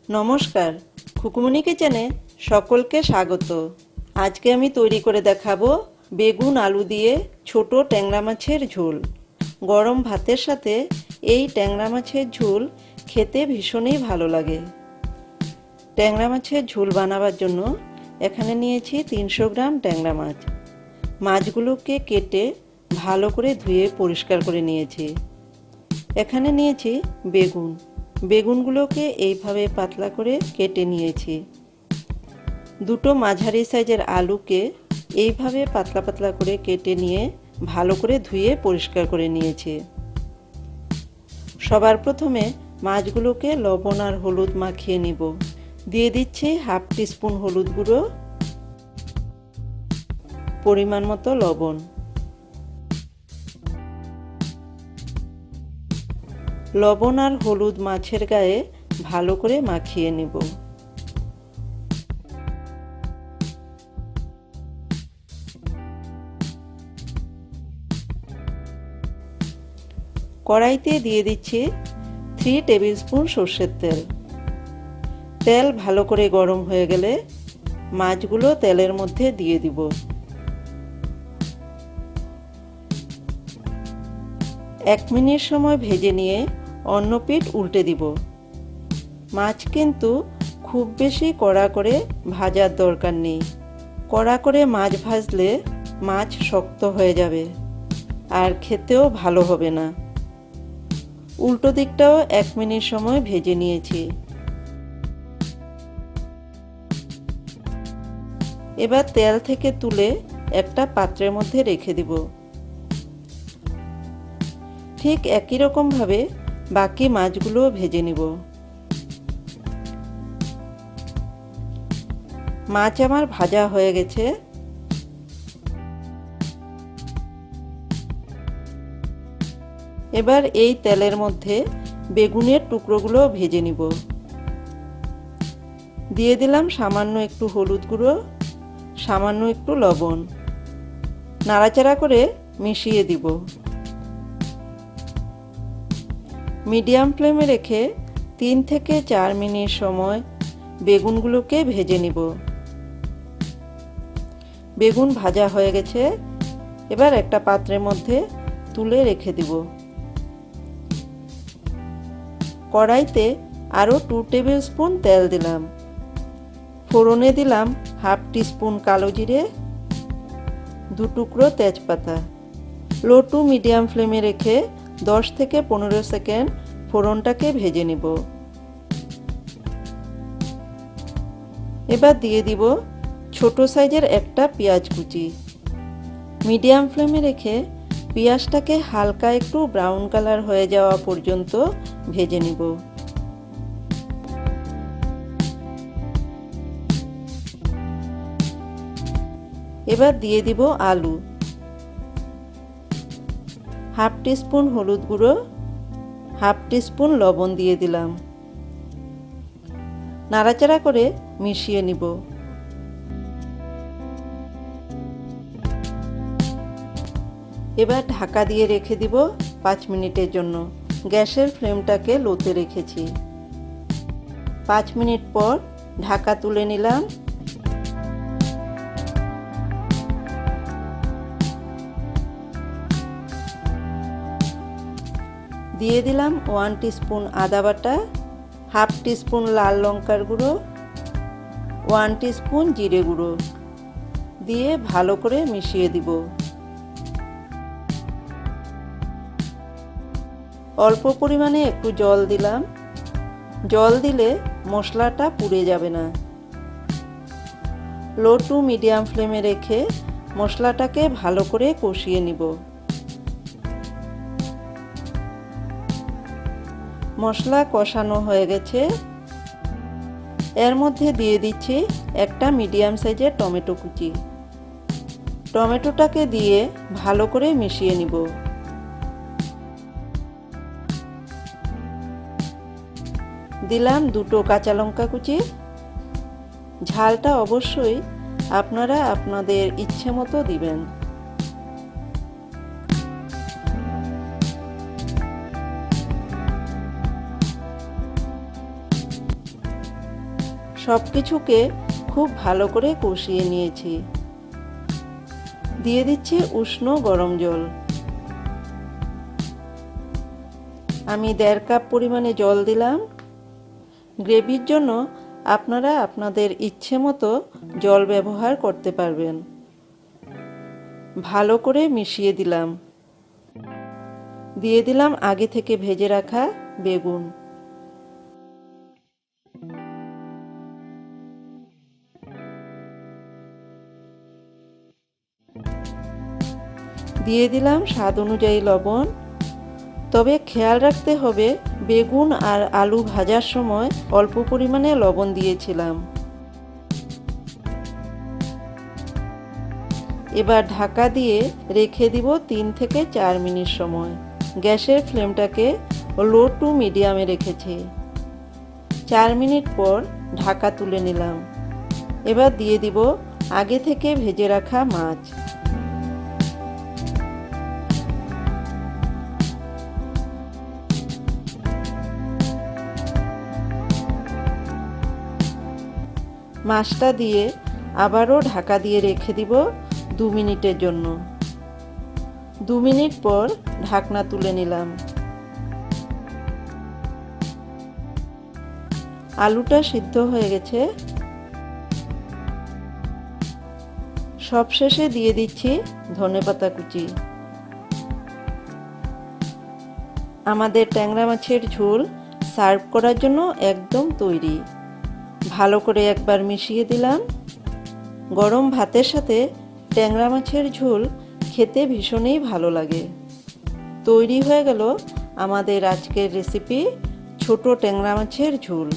নমস্কার, খুকুমনি কিচেনে সকলকে স্বাগত। আজকে আমি তৈরি করে দেখাবো বেগুন আলু দিয়ে ছোট ট্যাংরা মাছের ঝোল। গরম ভাতের সাথে এই ট্যাংরা মাছের ঝোল খেতে ভীষণই ভালো লাগে। ট্যাংরা মাছের ঝোল বানাবার জন্য এখানে নিয়েছি 300 গ্রাম ট্যাংরা মাছ। মাছগুলোকে কেটে ভালো করে ধুয়ে পরিষ্কার করে নিয়েছি। এখানে নিয়েছি বেগুনগুলোকে এইভাবে পাতলা করে কেটে নিয়েছি। দুটো মাঝারি সাইজের আলুকে এইভাবে পাতলা পাতলা করে কেটে নিয়ে ভালো করে ধুয়ে পরিষ্কার করে নিয়েছি। সবার প্রথমে মাছগুলোকে লবণ আর হলুদ মাখিয়ে নিব। দিয়ে দিচ্ছি হাফ টিস্পুন হলুদ গুঁড়ো, পরিমাণ মতো লবণ। লবণ আর হলুদ মাছের গায়ে ভালো করে মাখিয়ে নিব। কড়াইতে দিয়ে দিচ্ছি 3 টেবিল স্পুন সর্ষের তেল। তেল ভালো করে গরম হয়ে গেলে মাছগুলো তেলের মধ্যে দিয়ে দিব। এক মিনিট সময় ভেজে নিয়ে অন্য পিঠ উল্টে দিব। মাছ কিন্তু খুব বেশি কড়া করে ভাজার দরকার নেই। কড়া করে মাছ ভাজলে মাছ শক্ত হয়ে যাবে আর খেতেও ভালো হবে না। উল্টো দিকটাও 1 মিনিট সময় ভেজে নিয়েছি। এবার তেল থেকে তুলে একটা পাত্রের মধ্যে রেখে দিব। ঠিক একই রকমভাবে বাকি মাছগুলো ভেজে নিব। মাছ আমার ভাজা হয়ে গেছে। এবার এই তেলের মধ্যে বেগুনের টুকরোগুলো ভেজে নিব। দিয়ে দিলাম সামান্য একটু হলুদ গুঁড়ো, সামান্য একটু লবণ। নাড়াচাড়া করে মিশিয়ে দিব। মিডিয়াম ফ্লেমে রেখে 3 থেকে 4 মিনিট সময় বেগুনগুলোকে ভেজে নিব। বেগুন ভাজা হয়ে গেছে। এবার একটা পাত্রের মধ্যে তুলে রেখে দিব। কড়াইতে আরও 2 টেবিল স্পুন তেল দিলাম। ফোড়নে দিলাম হাফ টিস্পুন কালো জিরে, 2 টুকরো তেজপাতা। লো টু মিডিয়াম ফ্লেমে রেখে 10 থেকে 15 সেকেন্ড ফোড়নটাকে ভেজে নিব। এবার দিয়ে দিব ছোট সাইজের একটা পেঁয়াজ কুচি। মিডিয়াম ফ্লেমে রেখে পেঁয়াজটাকে হালকা একটু ব্রাউন কালার হয়ে যাওয়া পর্যন্ত ভেজে নিব। এবার দিয়ে দিব আলু। হাফ টিস্পুন হলুদ গুঁড়ো, হাফ টিস্পুন লবণ দিয়ে দিলাম। নাড়াচাড়া করে মিশিয়ে নিব। এবার ঢাকা দিয়ে রেখে দিব 5 মিনিটের জন্য। গ্যাসের ফ্লেমটাকে লোতে রেখেছি। 5 মিনিট পর ঢাকা তুলে নিলাম। দিয়ে দিলাম 1 টিস্পুন আদা বাটা, হাফ টিস্পুন লাল লঙ্কার গুঁড়ো, 1 টিস্পুন জিরে গুঁড়ো দিয়ে ভালো করে মিশিয়ে দিব। অল্প পরিমাণে একটু জল দিলাম। জল দিলে মশলাটা পুড়ে যাবে না। লো টু মিডিয়াম ফ্লেমে রেখে মশলাটাকে ভালো করে কষিয়ে নিব। মশলা কষানো হয়ে গেছে। এর মধ্যে দিয়ে দিচ্ছি একটা মিডিয়াম সাইজের টমেটো কুচি। টমেটোটাকে দিয়ে ভালো করে মিশিয়ে নিব। দিলাম 2টো কাঁচা লঙ্কা কুচি। ঝালটা অবশ্যই আপনারা আপনাদের ইচ্ছে মতো দিবেন। সব কিছুকে খুব ভালো করে কষিয়ে নিয়েছি। দিয়ে দিচ্ছি উষ্ণ গরম জল। আমি 1.5 কাপ পরিমাণে জল দিলাম। গ্রেভির জন্য আপনারা আপনাদের ইচ্ছে মতো জল ব্যবহার করতে পারবেন। ভালো করে মিশিয়ে দিলাম। দিয়ে দিলাম আগে থেকে ভেজে রাখা বেগুন। দিয়ে দিলাম স্বাদ অনুযায়ী লবণ। তবে খেয়াল রাখতে হবে বেগুন আর আলু ভাজার সময় অল্প পরিমাণে লবণ দিয়েছিলাম। এবার ঢাকা দিয়ে রেখে দিব 3 থেকে 4 মিনিট সময়। গ্যাসের ফ্লেমটাকে লো টু মিডিয়ামে রেখেছি। 4 মিনিট পর ঢাকা তুলে নিলাম। এবার দিয়ে দিব আগে থেকে ভেজে রাখা মাছ। মাছটা দিয়ে আবারও ঢাকা দিয়ে রেখে দিব 2 মিনিটের জন্য। 2 মিনিট পর ঢাকনা তুলে নিলাম। আলুটা সিদ্ধ হয়ে গেছে। সবশেষে দিয়ে দিচ্ছি ধনেপাতা কুচি। আমাদের ট্যাংরা মাছের ঝোল সার্ভ করার জন্য একদম তৈরি। ভালো করে একবার মিশিয়ে দিলাম। গরম ভাতের সাথে ট্যাংরা মাছের ঝোল খেতে ভীষণই ভালো লাগে। তৈরি হয়ে গেল আমাদের আজকের রেসিপি ছোট ট্যাংরা মাছের ঝোল।